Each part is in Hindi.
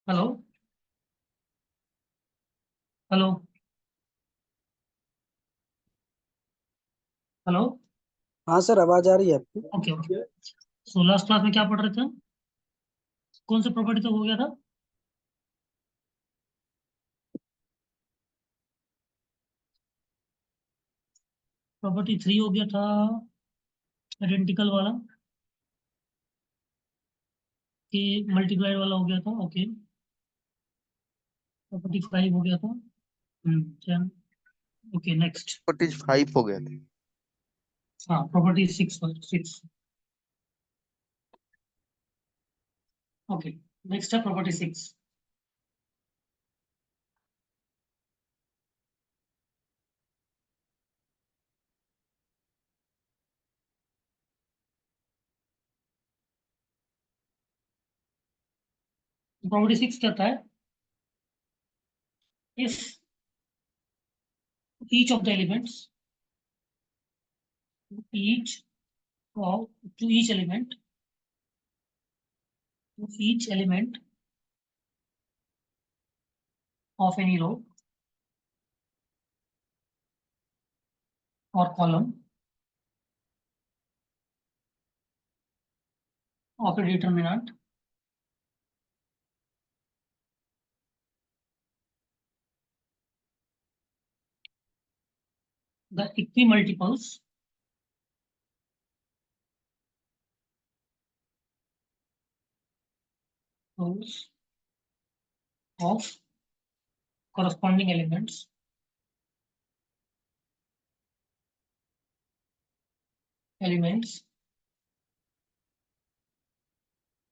हेलो। हेलो। हेलो। हाँ सर, आवाज आ रही है आपकी। Okay okay. So last class में क्या पढ़ रहे थे हम? कौन सा प्रॉपर्टी तो हो गया था? प्रॉपर्टी 3 हो गया था। आइडेंटिकल वाला कि मल्टीप्लाइड वाला हो गया था। ओके। प्रॉपर्टी 5 हो गया था। 10। Okay next. 45 हो गया था। हाँ प्रॉपर्टी 6 6। ओके। नेक्स्ट है प्रॉपर्टी 6। प्रॉपर्टी 6 कहता है if each of the elements each of to each element of any row और column of a determinant the equimultiples rows of corresponding elements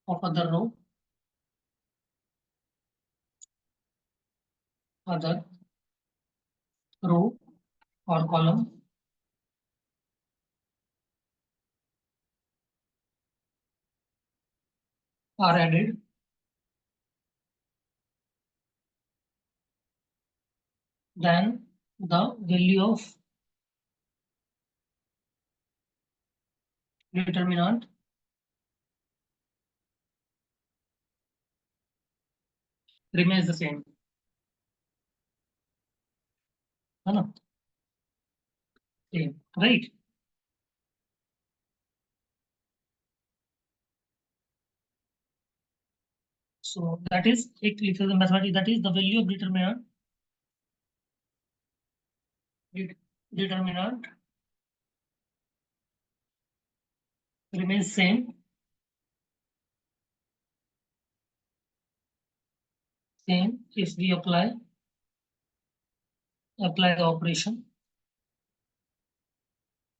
of other row or column are added, then the value of determinant remains the same, है ना? Same, right? So that is एक लिख सकते हैं mathematics, that is the value of determinant remains same if we apply the operation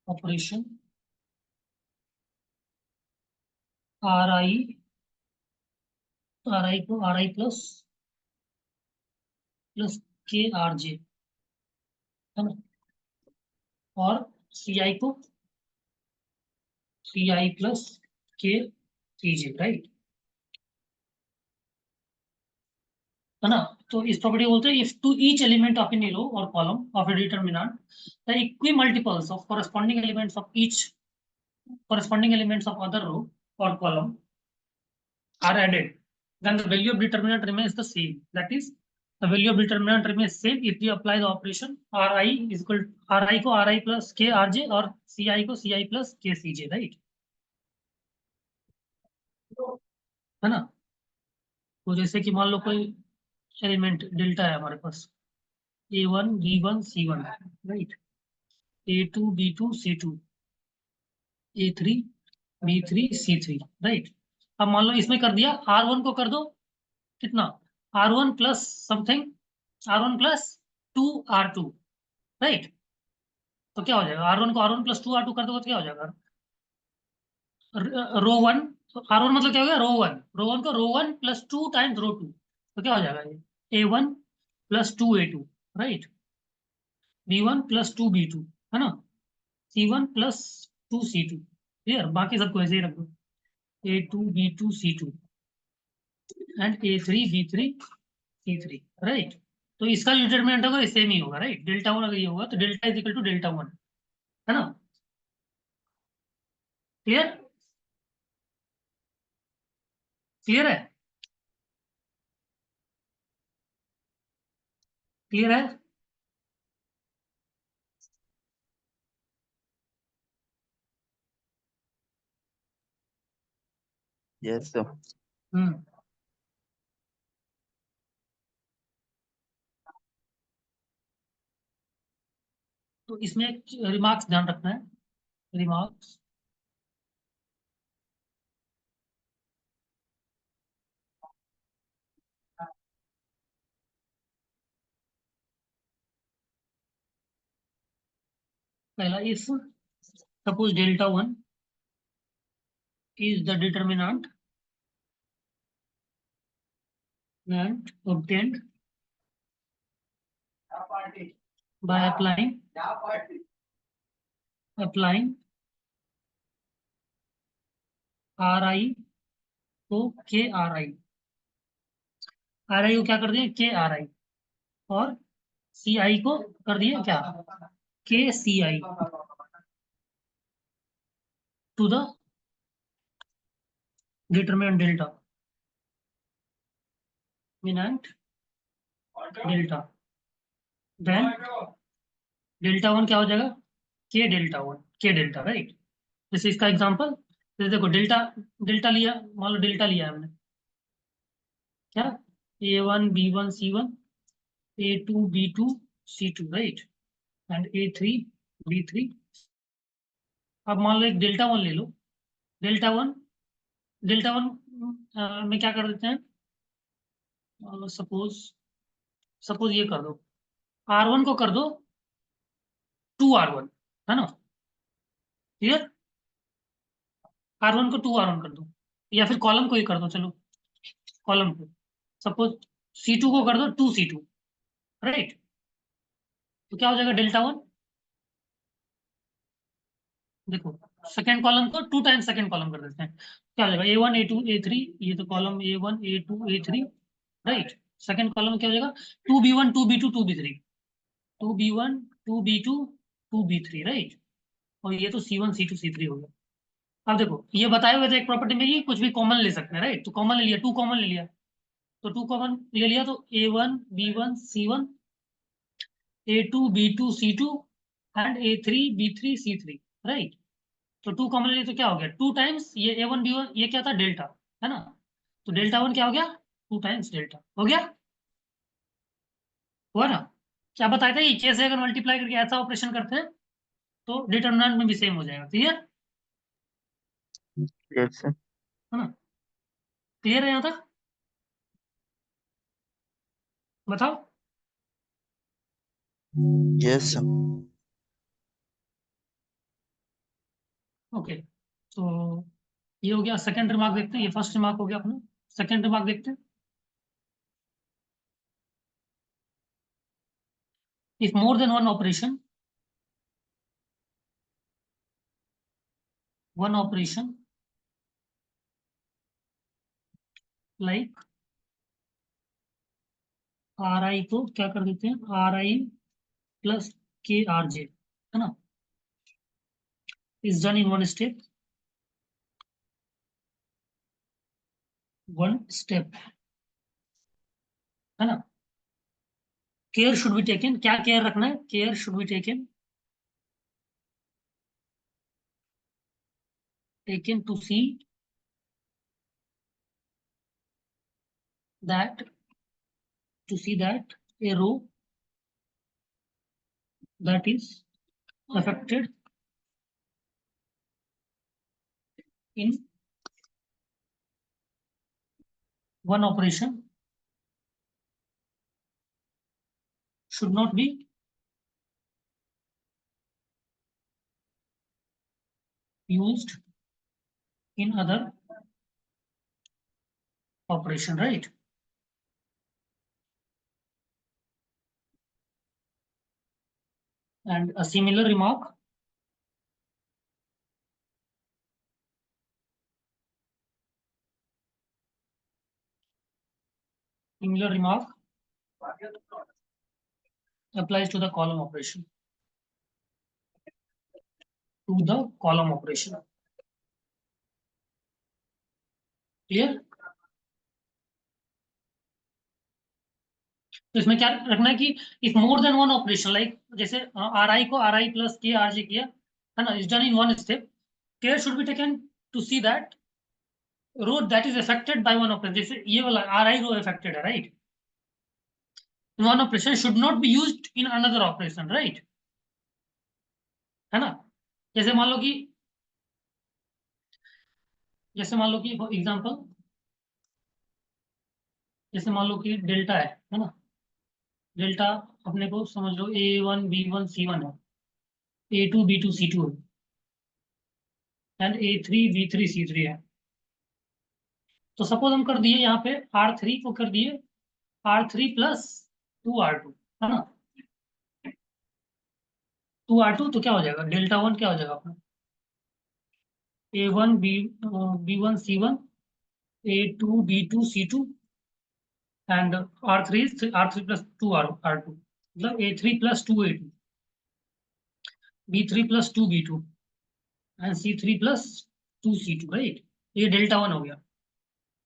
ri को ri प्लस के आर जे, है ना? और सी आई को सी आई प्लस के सी जे, राइट, है ना? तो इस प्रॉपर्टी बोलते हैं if to each element of any row और column of a determinant the equimultiples of corresponding elements of other row or column are added, then the value of determinant remains the same. That is, the value of determinant remains same if we apply the operation ri is equal ri को ri plus k rj और ci को ci plus k cj, right, है ना? तो जैसे कि मान लो कोई एलिमेंट डेल्टा है हमारे पास, a1 b1 c1, right, a2 b2 c2, a3 b3 c3, right. अब मान लो इसमें कर दिया r1 को कर दो कितना, r1 plus something, r1 plus 2 r2, right. तो क्या हो जाएगा, r1 को r1 प्लस 2 r2 कर दोगे तो क्या हो जाएगा, रो वन। r1 मतलब क्या हो गया, रो वन को रो 1 प्लस 2 टाइम्स रो 2, तो क्या हो जाएगा ये a1 plus 2 a2, right, b1 plus 2 b2, है ना, c1 प्लस 2 c2, क्लियर? बाकी सबको ऐसे ही रख दो, a2 b2 c2 and a3 b3 c3, right. तो इसका जो डिटरमिनेंट होगा सेम ही होगा, राइट, डेल्टा वन अगर ये होगा तो delta is equal to delta one, है ना? क्लियर? क्लियर है? क्लियर है? Yes sir. हम्म। तो इसमें रिमार्क्स ध्यान रखना है, रिमार्क्स। पहला, if suppose delta one is the determinant and obtained by applying RI को KRI, RI को क्या कर दिया KRI, और CI को कर दिया क्या KCI to the determinant delta minus delta, then delta one क्या हो जाएगा के डेल्टा, राइट। जैसे इसका एग्जांपल, जैसे देखो डेल्टा डेल्टा लिया, मान लो डेल्टा लिया हमने क्या, A1 B1 C1 A2 B2 C2, right, and A3 B3। अब मान लो एक डेल्टा वन ले लो, डेल्टा वन, डेल्टा वन में क्या कर देते हैं, सपोज सपोज ये कर दो, R1 को कर दो 2R1, है ना, क्लियर। R1 को 2R1 कर दो, या फिर कॉलम को ही कर दो, चलो कॉलम को, सपोज C2 को कर दो 2C2, राइट। तो क्या हो जाएगा डेल्टा वन, देखो सेकेंड कॉलम को 2 टाइम्स सेकेंड कॉलम कर देते हैं, क्या हो जाएगा A1 A2 A3, ये तो column A1 A2 A3, right. Second column क्या हो जाएगा 2B1 2B2 2B3, 2B1 2B2 2B3, right. और ये तो C1 C2 C3 हो गया। अब देखो ये बताए हुए थे एक प्रॉपर्टी में कि कुछ भी कॉमन ले सकते हैं, राइट। तो कॉमन ले लिया, 2 कॉमन ले लिया, तो 2 कॉमन ले लिया, तो A1 B1 C1 A2 B2 C2 and A3 B3 C3, right. तो 2 कॉमन ले लिया, तो क्या हो गया 2 टाइम्स ये A1 B1, ये क्या था डेल्टा, है ना। तो डेल्टा वन क्या हो गया 2 टाइम्स डेल्टा, हो गया, हुआ ना। क्या बताया था कि कैसे अगर मल्टीप्लाई करके ऐसा ऑपरेशन करते हैं तो डिटर्मिनेंट में भी सेम हो जाएगा, क्लियर, यस सर। है ना। क्लियर है यहाँ तक, बताओ। Yes sir. ओके, तो ये हो गया सेकंड रिमार्क, देखते हैं, ये फर्स्ट रिमार्क हो गया अपना, सेकंड रिमार्क देखते हैं। If more than one operation like RI को क्या कर देते हैं RI प्लस KRJ, है ना, is done in one step, है ना। केयर शुड बी टेकन, क्या केयर रखना है, care should be taken to see that a row that is affected in one operation should not be used in other operation, right. And a similar remark applies to the column operation, clear. तो इसमें क्या रखना है कि if more than one operation, like जैसे आर आई को R I plus K R J किया, है ना, is done in one step, care should be taken to see that row that is affected by one operation, जैसे ये वाला आर आई रो अफेक्टेड है, right, one operation should not be used in another operation, right, है ना। जैसे मान लो कि जैसे मान लो कि फॉर एग्जाम्पल, जैसे मान लो कि डेल्टा है ना, डेल्टा अपने को समझ लो A1 B1 C1 है, A2 B2 C2 है, एंड A3 B3 C3 है। तो सपोज हम कर दिए यहाँ पे R3 को कर दिए R3 + 2 R2, है ना, 2 R2, तो क्या हो जाएगा, डेल्टा 1 क्या हो जाएगा अपना, A1 B1 C1 A2 B2 C2 and R3 + 2 R2, मतलब A3 + 2 A2, B3 + 2 B2 and C3 + 2 C2, right. ये डेल्टा 1 हो गया।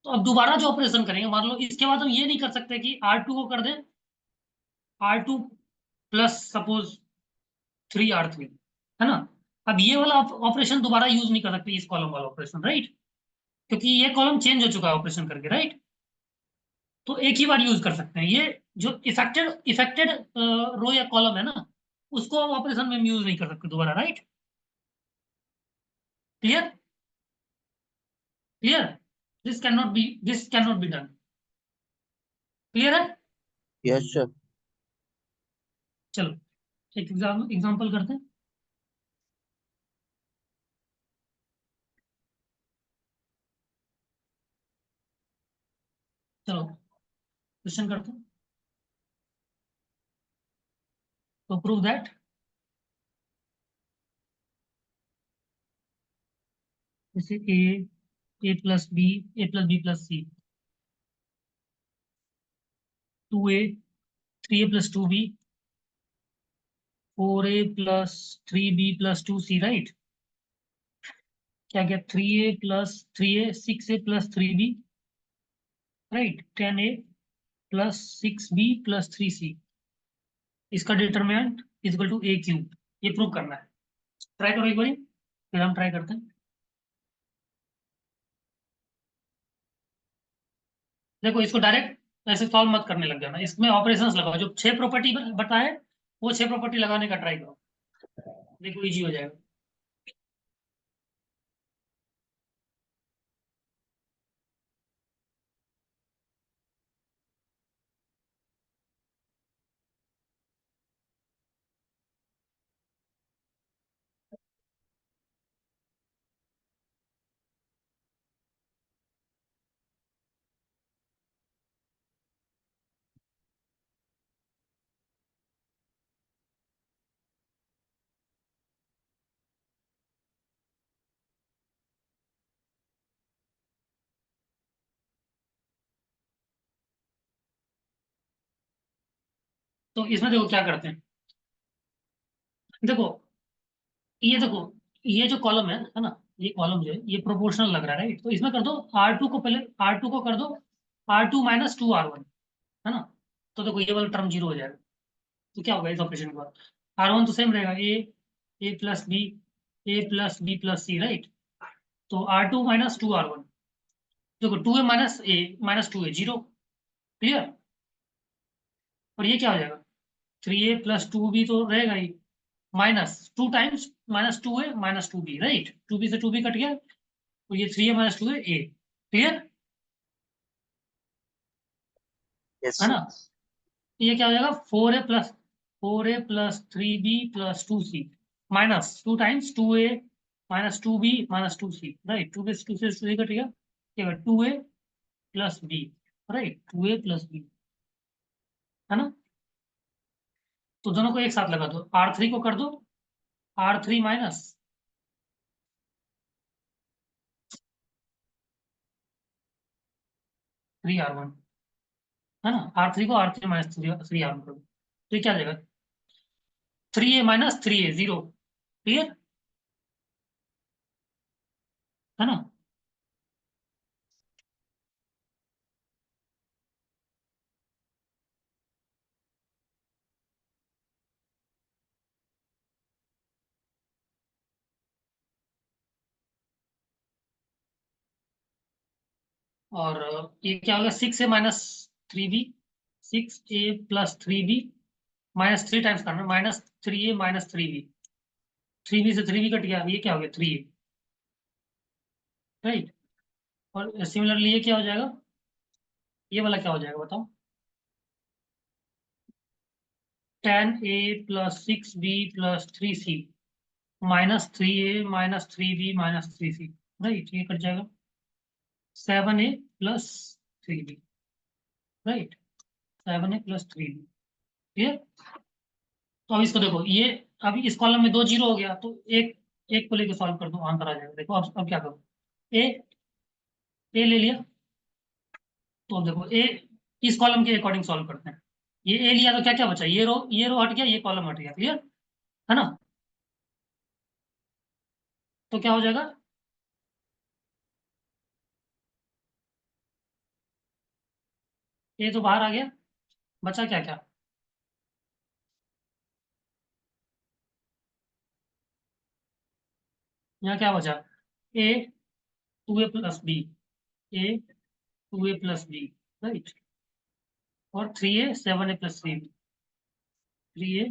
तो अब दोबारा जो ऑपरेशन करेंगे, मान लो इसके बाद हम ये नहीं कर सकते कि R2 को कर दें R2 + सपोज 3 R3, है ना। अब ये वाला ऑपरेशन दोबारा यूज नहीं कर सकते, इस कॉलम वाला ऑपरेशन, राइट, क्योंकि ये कॉलम चेंज हो चुका है ऑपरेशन करके, राइट। तो एक ही बार यूज कर सकते हैं ये, जो इफेक्टेड इफेक्टेड रो या कॉलम है ना, उसको ऑपरेशन में यूज नहीं कर सकते दोबारा, right. Clear, clear, this can not be done, clear है। Yes, sir. चलो एक एग्जाम्पल करते हैं। चलो क्वेश्चन करते हैं। तो प्रूव दैट, जैसे A+B+B+C, 2A 3A + 2B, 4A + 3B + 2C, right. क्या क्या, 3A + 3A 6A + 3B, right, 10A + 6B + 3C, इसका डिटरमिनेंट = A³ ये प्रूव करना है। ट्राई करो एक बारी, फिर हम ट्राई करते हैं। देखो इसको डायरेक्ट ऐसे सॉल्व मत करने लग जाना, इसमें ऑपरेशंस लगाओ, जो 6 प्रॉपर्टी बताए वो 6 प्रॉपर्टी लगाने का ट्राई करो, देखो इजी हो जाएगा। तो इसमें देखो क्या करते हैं, देखो ये देखो, ये जो कॉलम है ना, ये कॉलम जो है ये प्रोपोर्शनल लग रहा है, राइट। तो इसमें कर दो R2 को, पहले R2 को कर दो R2 - 2 R1, है ना। तो देखो ये वाला टर्म जीरो हो जाएगा। तो क्या होगा इस ऑपरेशन के बाद, R1 तो सेम रहेगा, A + B राइट। तो R2 - 2 R1, देखो 2A - A - 2A 0, क्लियर। और ये क्या हो जाएगा, 3A + 2B तो रहेगा ही, -2 times -2A - 2B, right, 2B से 2B कट गया, तो ये 3A - 2A, क्लियर, Yes, है sir. ना। ये क्या हो जाएगा, 4A + 3B + 2C, -2 times 2A - 2B - 2C, right, 2 से 2 कट गया, क्या 2A + B, right, 2A + B, है ना। तो दोनों को एक साथ लगा दो, R3 को कर दो R3 - 3R1, है ना, R3 को R3 - 3R1 कर दो, तो ये क्या आ जाएगा, 3A - 3A 0, क्लियर, है ना। और ये क्या होगा, 6a minus 3b, 6a plus 3b, -3 times करना, -3a माइनस 3b, 3b से 3b कट गया, ये क्या हो गया 3a, राइट। और सिमिलरली ये क्या हो जाएगा, ये वाला क्या हो जाएगा बताओ, 10a plus 6b plus 3c -3a minus 3b minus 3c, right, ये कट जाएगा, 7a plus 3b, right, 7a plus 3b, clear. तो अब इसको देखो, ये अभी इस कॉलम में 2 जीरो हो गया, तो एक एक को लेके सॉल्व कर दो, आंसर आ जाएगा। देखो अब क्या करो, ए ए ले लिया, तो अब देखो ए इस कॉलम के अकॉर्डिंग सॉल्व करते हैं। ये ए लिया तो क्या क्या बचा, ये रो हट गया, ये कॉलम हट गया, क्लियर है ना। तो क्या हो जाएगा, ए तो बाहर आ गया, बचा क्या क्या, यहाँ क्या बचा, ए 2a प्लस बी, ए 2a प्लस बी, राइट, और 3a 7a plus 3b, 3a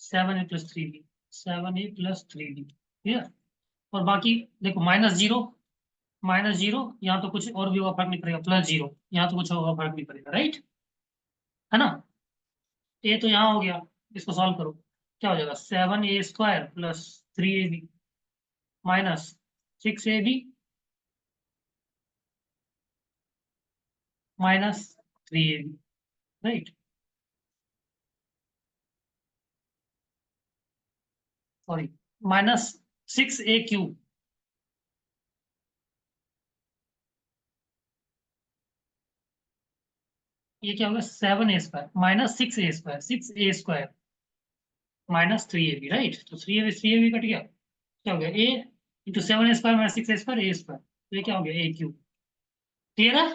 7a plus 3b, 7a plus 3b, clear. और बाकी देखो -0, यहाँ तो कुछ और भी होगा, फर्क नहीं पड़ेगा, +0 यहाँ तो कुछ होगा, फर्क नहीं पड़ेगा, राइट, है ना। ए तो यहाँ हो गया, इसको सॉल्व करो, क्या हो जाएगा, 7a² plus 3ab -6ab -3ab, right, sorry, -6a³ ये क्या होगा, 7a² -6a² 6a² -3ab, right, तो 3ab कट गया, क्या हो गया, a × 7a² -6a² a², तो ये क्या हो गया, a³, क्लियर है,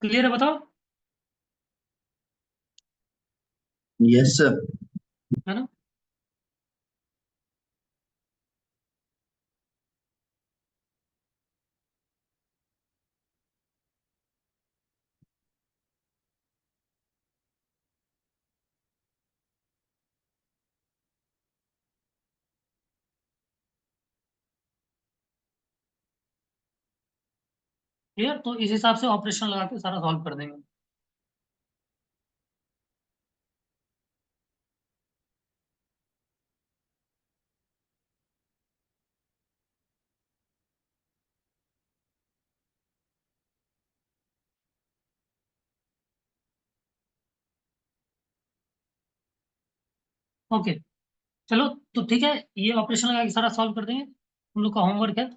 क्लियर है बताओ, यस सर। है ना। क्लियर, तो इस हिसाब से ऑपरेशन लगा के सारा सॉल्व कर देंगे। ओके, चलो, तो ठीक है, ये ऑपरेशन लगा के सारा सॉल्व कर देंगे। हम लोग का होमवर्क है,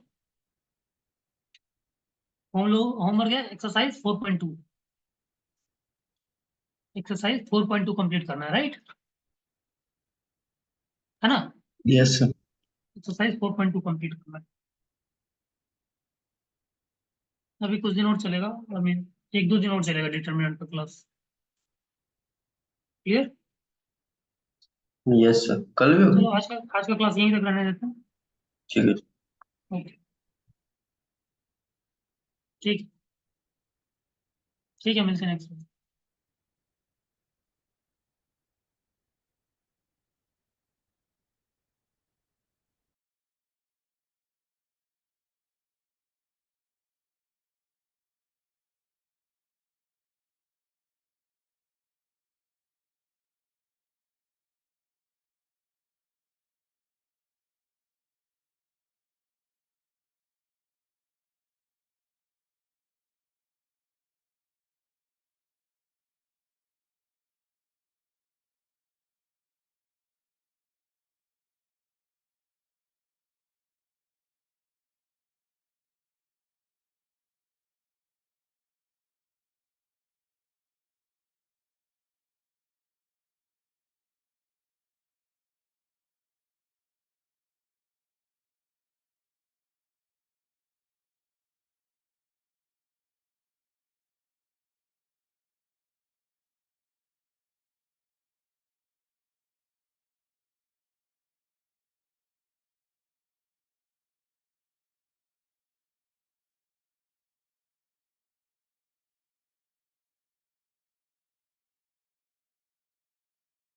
हम लोग होमवर्क है एक्सरसाइज 4.2, एक्सरसाइज 4.2 कंप्लीट करना है, राइट, है ना। Yes sir. एक्सरसाइज 4.2 कंप्लीट करना है, अभी कुछ दिन और चलेगा, आई मीन 1-2 दिन और चलेगा डिटर्मिनेंट का क्लास, क्लियर। यस सर, कल भी होगी। चलो, आज का क्लास यहीं तक रहने देते हैं। ठीक है। ओके, ठीक ठीक है, मिलते हैं नेक्स्ट।